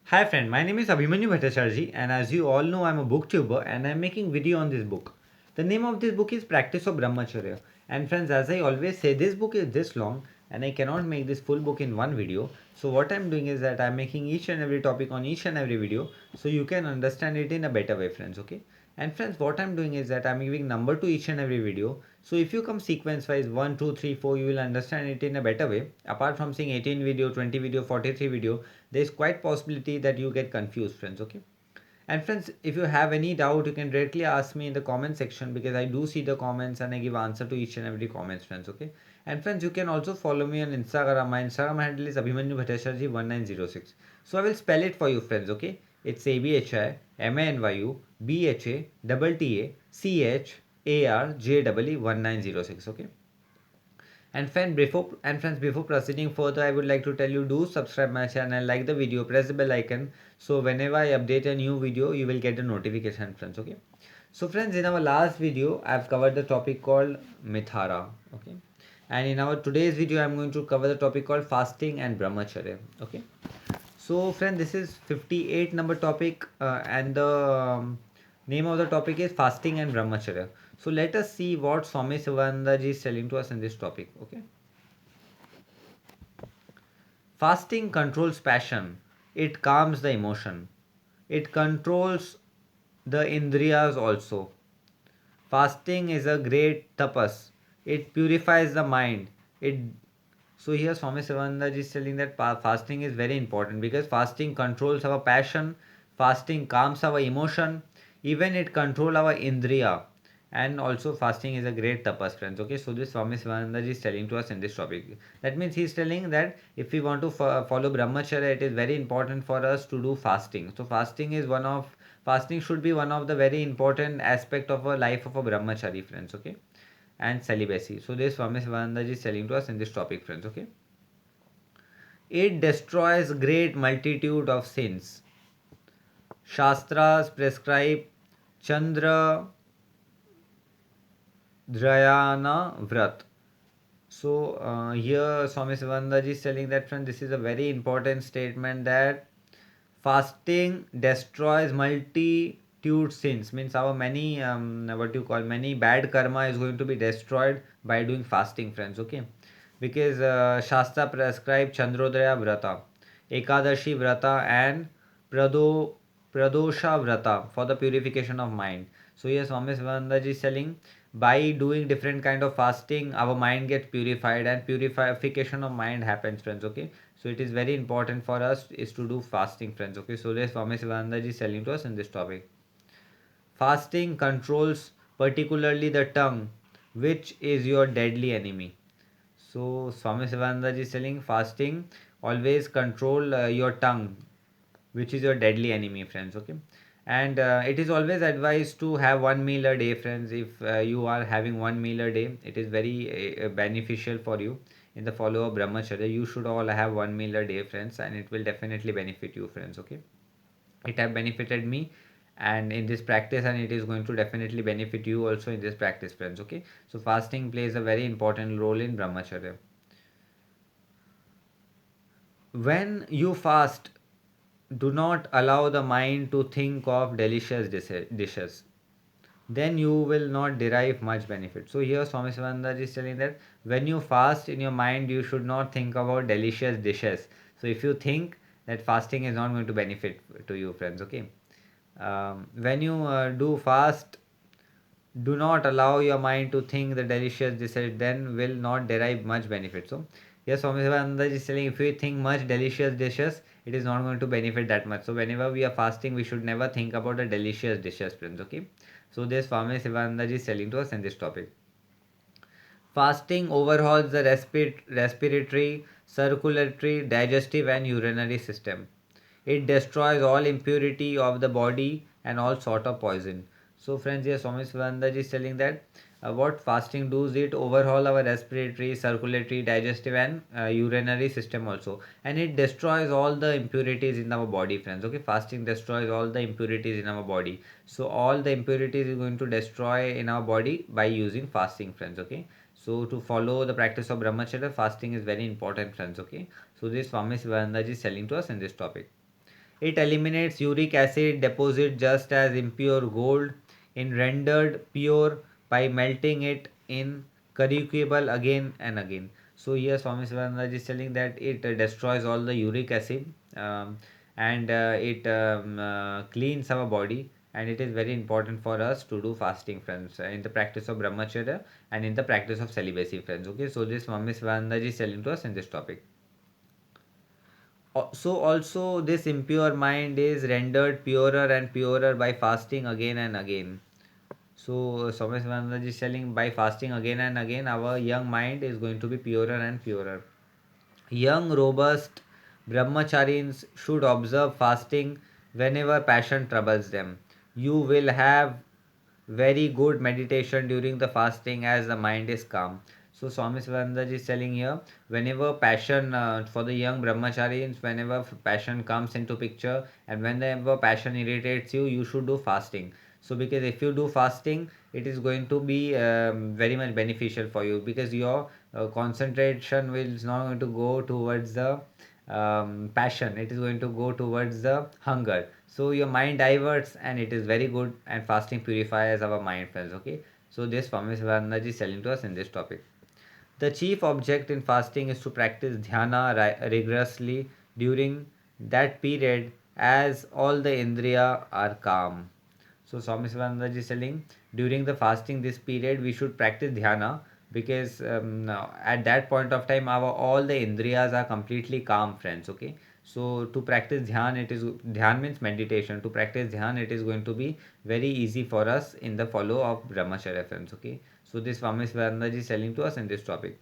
Hi friend, my name is Abhimanyu Bhattacharjee and as you all know I'm a booktuber and I'm making video on this book. The name of this book is Practice of Brahmacharya and friends, as I always say, this book is this long and I cannot make this full book in one video. So what I'm doing is that I'm making each and every topic on each and every video so you can understand it in a better way friends, okay? And friends, what I'm doing is that I'm giving number to each and every video. So if you come sequence wise 1, 2, 3, 4, you will understand it in a better way. Apart from seeing 18 video, 20 video, 43 video, there is quite possibility that you get confused friends, okay? And friends, if you have any doubt, you can directly ask me in the comment section because I do see the comments and I give answer to each and every comments friends, okay? And friends, you can also follow me on Instagram. My Instagram handle is Abhimanyu Bhattacharjee 1906. So I will spell it for you friends, okay? It's ABHIMANYU BHATTACHARJEE 1906, okay? And friends, before proceeding further, I would like to tell you do subscribe my channel, like the video, press the bell icon. So whenever I update a new video, you will get a notification, friends. Okay. So friends, in our last video, I've covered the topic called Mithara. Okay. And in our today's video, I'm going to cover the topic called fasting and brahmacharya. Okay. So friend, this is 58 number topic and the name of the topic is fasting and brahmacharya. So let us see what Swami Sivananda ji is telling to us in this topic. Okay. Fasting controls passion. It calms the emotion. It controls the indriyas also. Fasting is a great tapas. It purifies the mind. It so here Swami Sivananda is telling that fasting is very important because fasting controls our passion, fasting calms our emotion, even it control our indriya. And also fasting is a great tapas friends. Okay, so this Swami Sivananda is telling to us in this topic. That means he is telling that if we want to follow brahmacharya, it is very important for us to do fasting. So fasting should be one of the very important aspect of a life of a brahmachari friends. Okay, and celibacy. So this Swami Sivananda is telling to us in this topic friends. Okay, it destroys great multitude of sins. Shastras prescribe Chandra Dhrayana Vrat. So here Swami Sivananda is telling that friend, this is a very important statement that fasting destroys multitude sins. Means our many what you call many bad karma is going to be destroyed by doing fasting, friends. Okay, because Shastra prescribe Chandrodaya Vrata, Ekadashi Vrata, and Prado Pradosha Vrata for the purification of mind. So yes, Swami Sivananda is telling by doing different kind of fasting our mind gets purified and purification of mind happens friends. Okay, so it is very important for us is to do fasting friends. Okay, so this Swami Sivananda is telling to us in this topic. Fasting controls particularly the tongue, which is your deadly enemy. So Swami Sivananda is telling fasting always control your tongue, which is your deadly enemy friends. Okay, and it is always advised to have one meal a day friends. If you are having one meal a day, it is very beneficial for you in the follow of brahmacharya. You should all have one meal a day friends, and it will definitely benefit you friends. Okay, it have benefited me and in this practice, and it is going to definitely benefit you also in this practice friends. Okay, so fasting plays a very important role in brahmacharya. When you fast, do not allow the mind to think of delicious dishes. Then you will not derive much benefit. So here Swami Sivananda is telling that when you fast in your mind, you should not think about delicious dishes. So if you think that fasting is not going to benefit to you, friends, okay. When you do fast, do not allow your mind to think the delicious dishes, then will not derive much benefit. So yes, Swami Sivananda is telling if we think much delicious dishes, it is not going to benefit that much. So whenever we are fasting, we should never think about the delicious dishes friends. Okay, so this Swami Sivananda is telling to us in this topic. Fasting overhauls the respiratory, circulatory, digestive, and urinary system. It destroys all impurity of the body and all sort of poison. So, friends, here Swami Sivananda is telling that what fasting does, it overhaul our respiratory, circulatory, digestive, and urinary system also, and it destroys all the impurities in our body, friends. Okay, fasting destroys all the impurities in our body. So, all the impurities is going to destroy in our body by using fasting, friends. Okay, so to follow the practice of brahmacharya, fasting is very important, friends. Okay, so this Swami Sivananda is telling to us in this topic. It eliminates uric acid deposit just as impure gold in rendered pure by melting it in crucible again and again. So here Swami Sivananda is telling that it destroys all the uric acid, and it cleans our body, and it is very important for us to do fasting, friends, in the practice of brahmacharya and in the practice of celibacy, friends. Okay, so this Swami Sivananda is telling to us in this topic. So also this impure mind is rendered purer and purer by fasting again and again. So Swami Sivananda is telling by fasting again and again, our young mind is going to be purer and purer. Young, robust brahmacharis should observe fasting whenever passion troubles them. You will have very good meditation during the fasting as the mind is calm. So Swami Sivananda is telling here, whenever passion for the young brahmacharis, whenever passion comes into picture and whenever passion irritates you, you should do fasting. So because if you do fasting, it is going to be very much beneficial for you, because your concentration will not going to go towards the passion, it is going to go towards the hunger. So your mind diverts, and it is very good, and fasting purifies our mind, friends. Okay, so this Swami Sivananda is telling to us in this topic. The chief object in fasting is to practice dhyana rigorously during that period, as all the indriya are calm. So Swami Sivananda is telling, during the fasting this period we should practice dhyana, because now, at that point of time our all the indriyas are completely calm, friends. Okay, so to practice dhyan, it is dhyan means meditation. To practice dhyan, it is going to be very easy for us in the follow of brahmacharya, friends. Okay, so this Swami Sivananda is telling to us in this topic.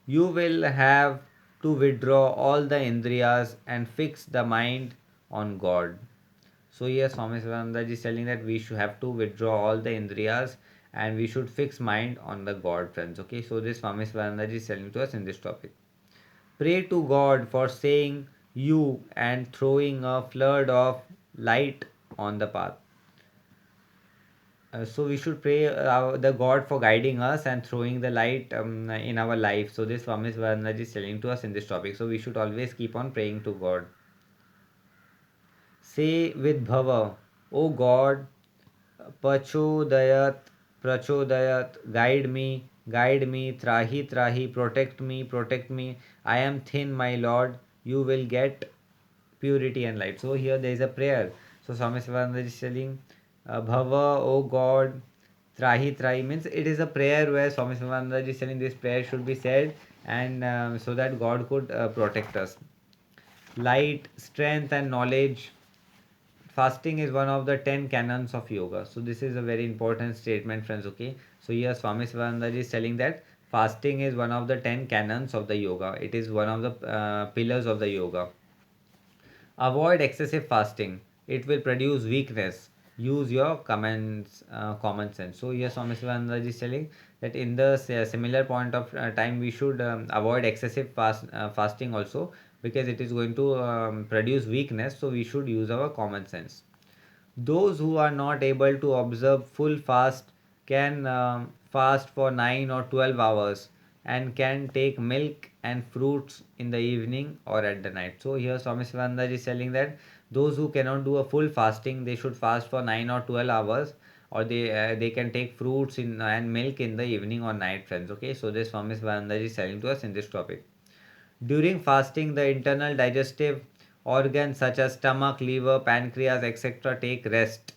You will have to withdraw all the indriyas and fix the mind on God. So here Swami Sivananda is telling that we should have to withdraw all the indriyas and we should fix mind on the God, friends. Okay, so this Swami Sivananda is telling to us in this topic. Pray to God for saying you and throwing a flood of light on the path. So we should pray the God for guiding us and throwing the light in our life. So this Swami Sivananda is telling to us in this topic. So we should always keep on praying to God. Say with Bhava, O God, Pachodayat, Prachodayat, guide me, Trahi, protect me. I am thin, my Lord. You will get purity and light. So here there is a prayer. So Swami Sivananda is telling, Bhava, O God, Trahi means it is a prayer where Swami Sivananda is telling this prayer should be said, and so that God could protect us. Light, strength, and knowledge. Fasting is one of the 10 canons of yoga. So this is a very important statement, friends. Okay, so here Swami Sivananda is telling that fasting is one of the 10 canons of the yoga. It is one of the pillars of the yoga. Avoid excessive fasting, it will produce weakness. Use your common sense. So here Swami Sivananda is telling that in the similar point of time we should avoid excessive fasting also, because it is going to produce weakness. So we should use our common sense. Those who are not able to observe full fast can fast for 9 or 12 hours and can take milk and fruits in the evening or at the night. So here Swami Sivananda is telling that those who cannot do a full fasting, they should fast for 9 or 12 hours, or they can take fruits in and milk in the evening or night, friends. Okay, so this Swami Sivananda is telling to us in this topic. During fasting, the internal digestive organs such as stomach, liver, pancreas, etc. take rest.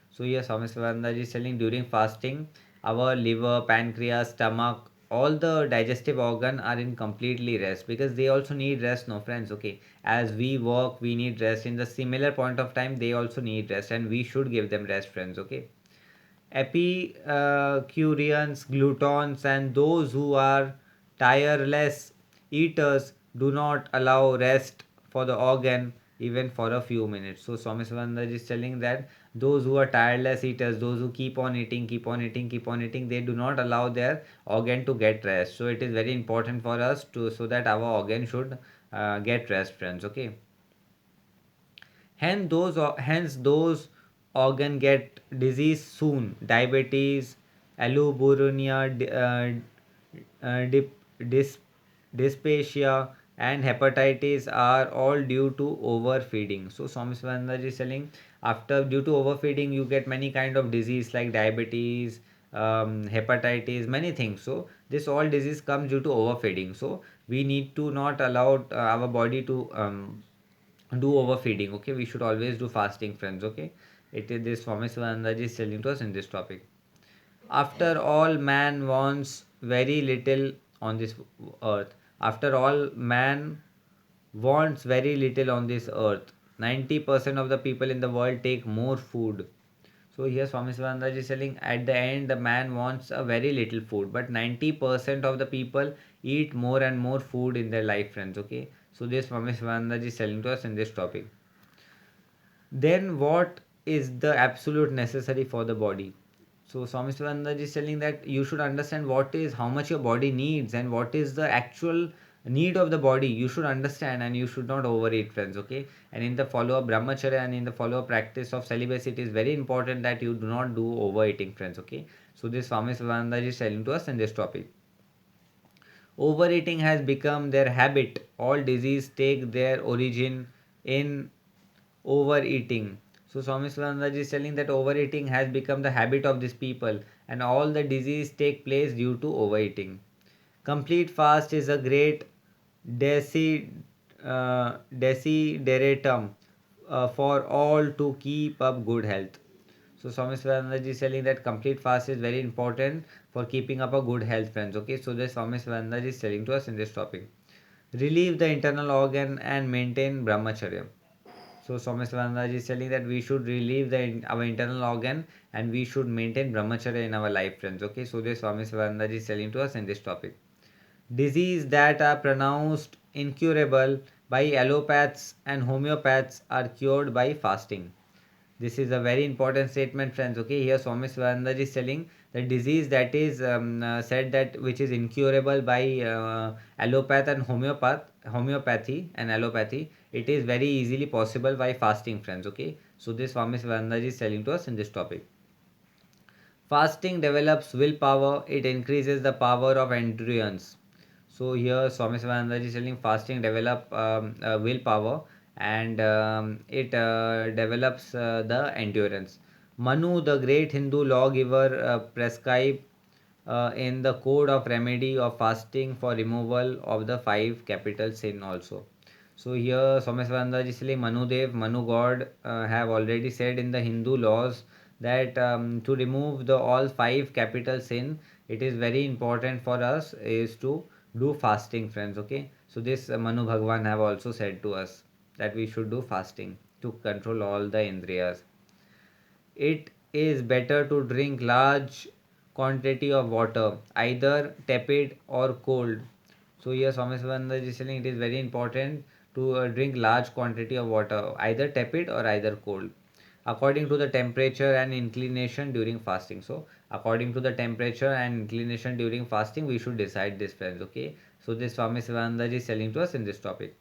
So here Swami Sivananda is telling, during fasting, our liver, pancreas, stomach, all the digestive organ are in completely rest, because they also need rest, no, friends. Okay, as we work, we need rest. In the similar point of time, they also need rest, and we should give them rest, friends. Okay, Epicureans, gluttons, and those who are tireless eaters do not allow rest for the organ even for a few minutes. So Swami Sivananda is telling that those who are tireless eaters, those who keep on eating, they do not allow their organ to get rest. So it is very important for us to, so that our organ should get rest, friends. Okay. Hence those organ get disease soon. Diabetes, alloburunia, dip, dys, dysphagia, and hepatitis are all due to overfeeding. So Swami Shivananda is telling, after due to overfeeding you get many kind of disease like diabetes, hepatitis, many things. So this all disease comes due to overfeeding. So we need to not allow our body to do overfeeding. Okay, we should always do fasting, friends. Okay, it is this Swami Shivananda is telling to us in this topic. After all, man wants very little on this earth. After all, man wants very little on this earth. 90% of the people in the world take more food. So here Swami Shivananda is telling, at the end the man wants a very little food, but 90% of the people eat more and more food in their life, friends. Okay. So this Swami Shivananda is telling to us in this topic. Then what is the absolute necessary for the body? So Swami Shivananda is telling that you should understand what is how much your body needs and what is the actual need of the body. You should understand and you should not overeat, friends. Okay, and in the follow up brahmacharya and in the follow up practice of celibacy, it is very important that you do not do overeating, friends. Okay, so this Swami Shivananda is telling to us in this topic. Overeating has become their habit. All disease take their origin in overeating. So Swami Swaminanda is telling that overeating has become the habit of these people and all the disease take place due to overeating. Complete fast is a great desi, desideratum for all to keep up good health. So Swami Swaminanda is telling that complete fast is very important for keeping up a good health, friends. Okay, so this Swami Swaminanda is telling to us in this topic. Relieve the internal organ and maintain brahmacharya. So Swami Swaminanda is telling that we should relieve our internal organ and we should maintain brahmacharya in our life, friends. Okay, so this Swami Swaminanda is telling to us in this topic. Disease that are pronounced incurable by allopaths and homeopaths are cured by fasting. This is a very important statement, friends. Okay, here Swami Swaminanda is telling the disease that is said that which is incurable by allopath and homeopathy and allopathy, it is very easily possible by fasting, friends. Okay, so this Swami Swaminanda is telling to us in this topic. Fasting develops willpower, it increases the power of endurance. So here Swami Shivananda is telling fasting develop willpower and it develops the endurance. Manu, the great Hindu lawgiver, prescribed in the code of remedy of fasting for removal of the five capital sin also. So here Swami Shivananda is telling Manu God have already said in the Hindu laws that to remove the all five capital sin, it is very important for us is to do fasting, friends. Okay, so this Manu Bhagwan have also said to us that we should do fasting to control all the indriyas. It is better to drink large quantity of water, either tepid or cold. So here Swami Shivananda is saying it is very important to drink large quantity of water, either tepid or either cold, according to the temperature and inclination during fasting. So according to the temperature and inclination during fasting, we should decide this, friends. Okay. So this Swami Shivananda is telling to us in this topic.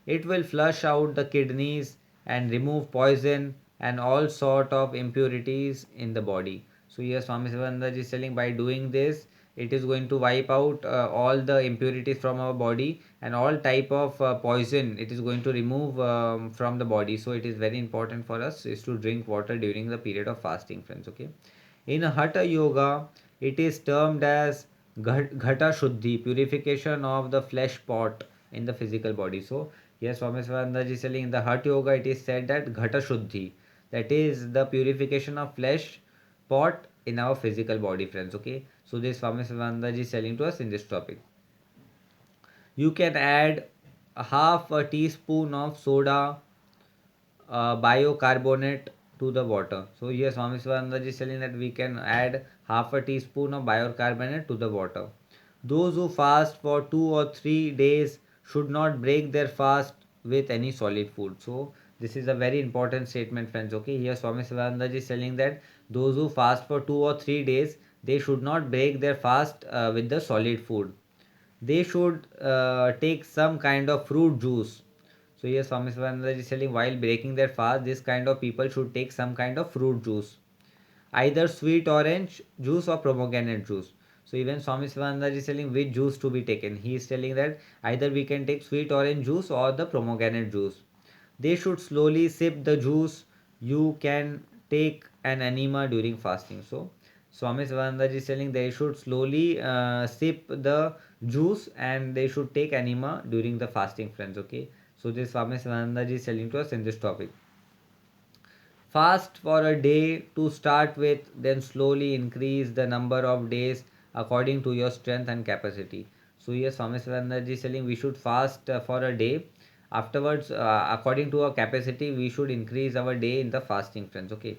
It will flush out the kidneys and remove poison and all sort of impurities in the body. So here Swami Sivananda is telling by doing this, it is going to wipe out all the impurities from our body and all type of poison. It is going to remove from the body. So it is very important for us is to drink water during the period of fasting, friends. Okay. In Hatha Yoga, it is termed as Ghata Shuddhi, purification of the flesh pot in the physical body. So, yes, Swami Swaminanda is telling in the Hatha Yoga, it is said that Ghata Shuddhi, that is the purification of flesh pot in our physical body, friends. Okay, so this Swami Swaminanda is telling to us in this topic. You can add a half a teaspoon of soda bicarbonate to the water. So here Swami Swaminanda is telling that we can add half a teaspoon of bicarbonate to the water. Those who fast for 2 or 3 days should not break their fast with any solid food. So this is a very important statement, friends. Okay, here Swami Swaminanda is telling that those who fast for 2 or 3 days they should not break their fast with the solid food. They should take some kind of fruit juice. So yes, Swami Swaminanda is telling while breaking their fast, this kind of people should take some kind of fruit juice, either sweet orange juice or pomegranate juice. So even Swami Sivananda is telling which juice to be taken. He is telling that either we can take sweet orange juice or the pomegranate juice. They should slowly sip the juice. You can take an enema during fasting. So Swami Sivananda is telling they should slowly sip the juice and they should take enema during the fasting, friends. Okay. So this Swami Sivananda is telling to us in this topic. Fast for a day to start with, then slowly increase the number of days according to your strength and capacity. So here Swami Sivananda is telling we should fast for a day. Afterwards, according to our capacity, we should increase our day in the fasting, friends. Okay.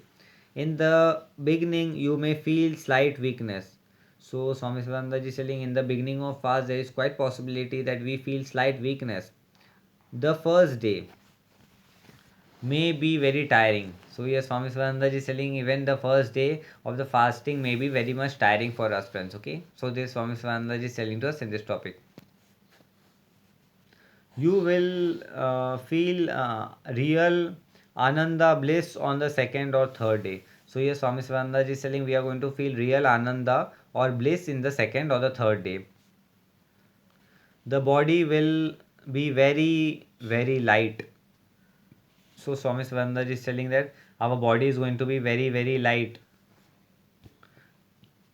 In the beginning, you may feel slight weakness. So Swami Sivananda is telling in the beginning of fast, there is quite possibility that we feel slight weakness. The first day may be very tiring. So yes, Swami Swananda is telling even the first day of the fasting may be very much tiring for us, friends. Okay, so this Swami Swananda is telling to us in this topic. You will feel real Ananda bliss on the second or third day. So yes, Swami Swananda is telling we are going to feel real Ananda or bliss in the second or the third day. The body will be very light. So Swami Swananda is telling that our body is going to be very light.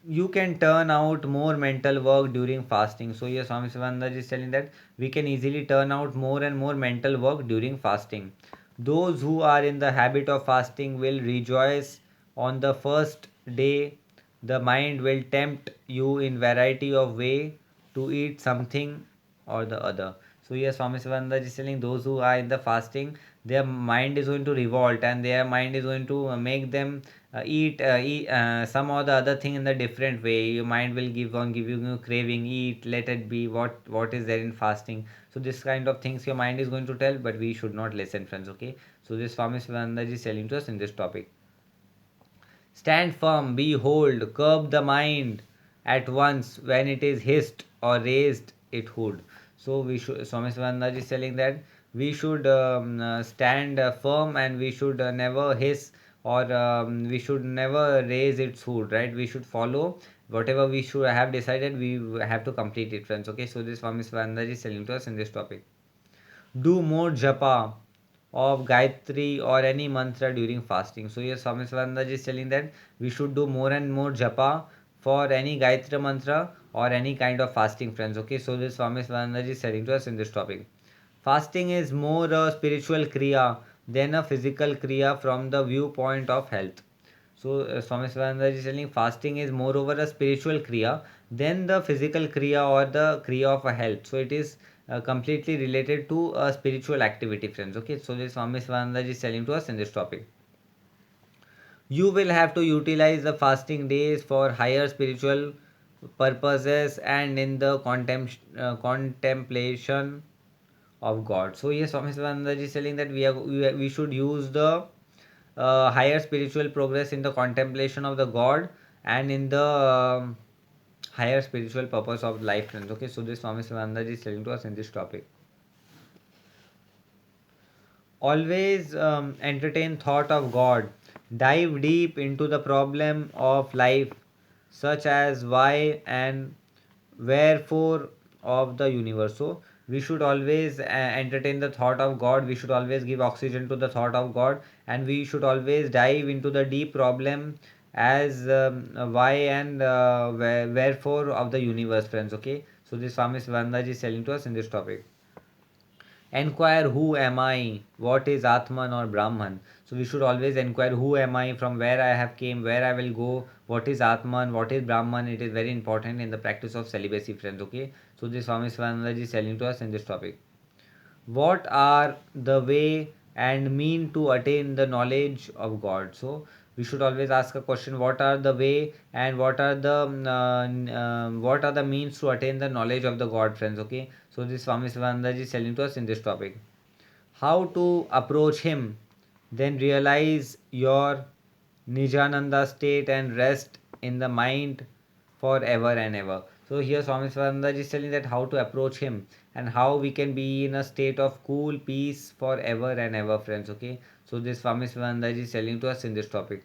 You can turn out more mental work during fasting. So yes, Swami Sivananda is telling that we can easily turn out more and more mental work during fasting. Those who are in the habit of fasting will rejoice on the first day. The mind will tempt you in variety of way to eat something or the other. So yes, Swami Sivananda is telling those who are in the fasting, their mind is going to revolt and their mind is going to make them eat some or the other thing in the different way. Your mind will give you craving, eat, let it be, what is there in fasting. So this kind of things your mind is going to tell, but we should not listen, friends. Okay, so this Swami Sivananda is telling to us in this topic. Stand firm, be hold, curb the mind at once when it is hissed or raised it would. So we should, Swami Sivananda is telling that we should stand firm and we should never hiss or we should never raise its hood, right? We should follow whatever we should have decided, we have to complete it, friends. Okay, so this Swami Sivananda is telling to us in this topic. Do more japa of Gayatri or any mantra during fasting. So here Swami Swananda is telling that we should do more and more japa for any Gayatri mantra or any kind of fasting, friends. Okay, so this Swami Swananda is telling to us in this topic. Fasting is more a spiritual kriya than a physical kriya from the viewpoint of health. So Swami Swananda is telling fasting is moreover a spiritual kriya than the physical kriya or the kriya of a health. So it is completely related to a spiritual activity, friends. Okay, so this Swami Swananda is telling to us in this topic. You will have to utilize the fasting days for higher spiritual purposes and in the contemplation of God. So yes, Swami Sivananda is telling that we should use the higher spiritual progress in the contemplation of the God and in the higher spiritual purpose of life, friends. Okay, so this Swami Sivananda is telling to us in this topic. Always entertain thought of God. Dive deep into the problem of life, such as why and wherefore of the universe. So we should always entertain the thought of God. We should always give oxygen to the thought of God, and we should always dive into the deep problem as why and wherefore of the universe, friends. Okay, so this Swami Sivananda is telling to us in this topic. Enquire who am I, what is Atman or Brahman. So we should always inquire who am I, from where I have came, where I will go, what is Atman, what is Brahman. It is very important in the practice of celibacy, friends. Okay, so this Swami Swananda is telling to us in this topic. What are the way and mean to attain the knowledge of God? So we should always ask a question: what are the way and what are the means to attain the knowledge of the God, friends? Okay, so this Swami Sivananda is telling to us in this topic. How to approach Him, then realize your Nijananda state and rest in the mind forever and ever. So here Swami Swananda is telling that how to approach him and how we can be in a state of cool peace forever and ever, friends. Okay, so this Swami Swananda is telling to us in this topic.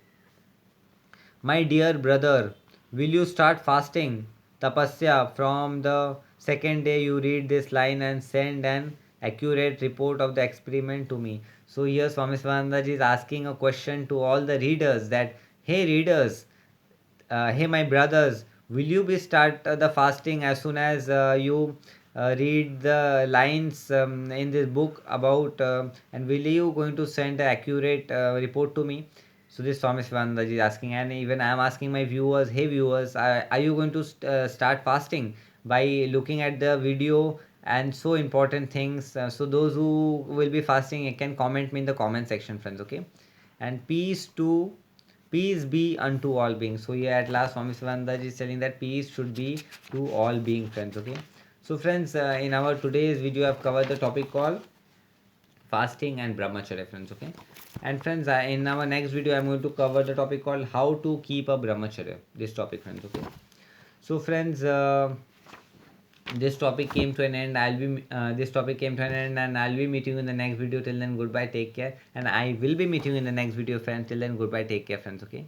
My dear brother, will you start fasting? tapasya. From the second day you read this line and send an accurate report of the experiment to me. So here Swami Svananda ji is asking a question to all the readers that, hey readers, hey my brothers, will you be start the fasting as soon as you read the lines in this book about and will you going to send an accurate report to me? So this Swami Shivananda ji is asking, and even I am asking my viewers, hey viewers, are you going to start fasting by looking at the video and so important things? So those who will be fasting, you can comment me in the comment section, friends. Okay, and peace be unto all beings. So here at last Swami Shivananda ji is telling that peace should be to all being, friends. Okay, so friends, in our today's video I've covered the topic called fasting and brahmacharya, friends. Okay, and friends, in our next video I'm going to cover the topic called how to keep a brahmacharya, this topic, friends. Okay, so friends, this topic came to an end. This topic came to an end, and I'll be meeting you in the next video. Till then, goodbye, take care, and I will be meeting you in the next video, friends. Till then, goodbye, take care, friends. Okay.